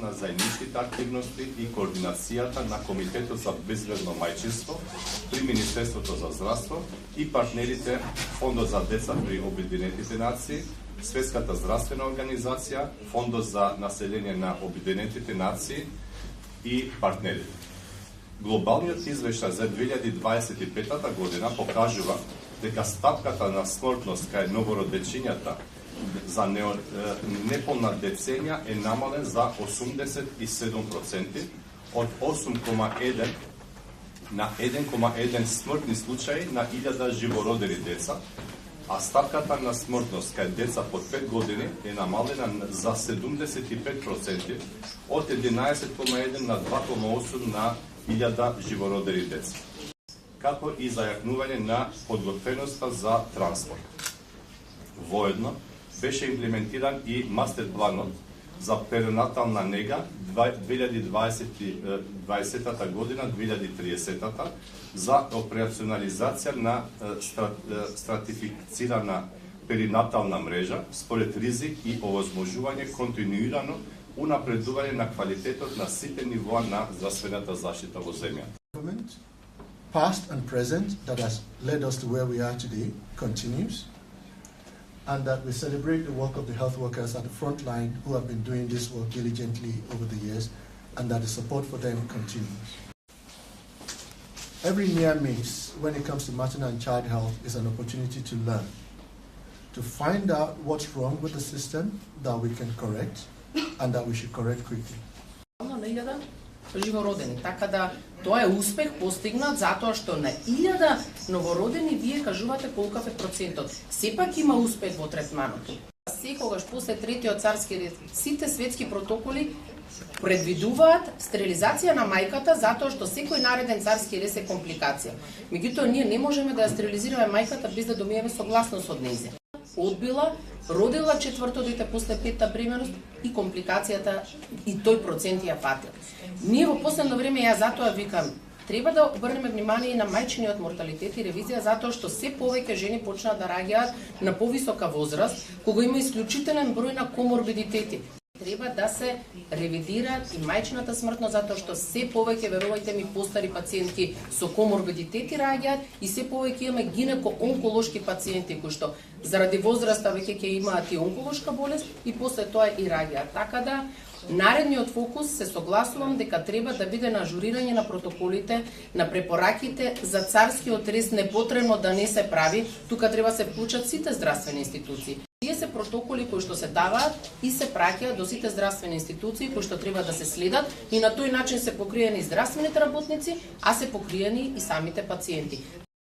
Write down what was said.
на заедничките активности и координацијата на Комитетот за безбедно мајчинство при Министерството за здравство и партнерите Фондот за деца при Обединетите нации, Светската здравствена организација, Фондот за население на Обединетите нации и партнерите. Глобалниот извештај за 2025 година покажува дека стапката на смртност кај новородечињата за неполна деценја е намален за 87% од 8,1 на 1,1 смртни случаи на 1000 живородени деца, а стапката на смртност кај деца под 5 години е намалена за 75% од 11,1 на 2,8 на 1000 живородени деца, како и зајакнување на подготвеноста за транспорт. Воедно беше имплементиран и мастер планот за перинатална нега 2020 година 2030 за операционализација на стратифицирана перинатална мрежа според ризик и овозможување континуирано унапредување на квалитетот на сите нивоа на здравствената заштита во земјата. Past and present that has led us to where we are today continues, and that we celebrate the work of the health workers at the front line who have been doing this work diligently over the years, and that the support for them continues. Every near miss when it comes to maternal and child health is an opportunity to learn, to find out what's wrong with the system that we can correct and that we should correct quickly. Живородени, така да тоа е успех постигнат затоа што на 1000 новородени вие кажувате колкав е процентот. Сепак има успех во третманот. Секогаш после третиот царски ред сите светски протоколи предвидуваат стерилизација на мајката затоа што секој нареден царски ред е компликација. Меѓутоа ние не можеме да ја стерилизираме мајката без да добиеме согласност од нејзе. Одбила, родила четврто дете после 5-та бременост и компликацијата и тој процент ја фатил. Ние во последно време ја затоа викам, треба да обрнеме внимание и на мајчиниот морталитет и ревизија затоа што се повеќе жени почнаа да раѓаат на повисока возраст, кога има исклучителен број на коморбидитети. Треба да се ревидира и мајчината смртност затоа што се повеќе, верувајте ми, постари пациентки со коморбидитети раѓаат и се повеќе имаме гинеко-онколошки пациенти кои што заради возраста веќе ќе имаат и онколошка болест и после тоа и раѓаат. Така да наредниот фокус се согласувам дека треба да биде на ажурирање на протоколите, на препораките за царскиот рез непотребно да не се прави, тука треба се вклучат сите здравствени институции. Тие се протоколи кои што се даваат и се праќаат до сите здравствени институции кои што треба да се следат и на тој начин се покриени здравствените работници, а се покриени и самите пациенти.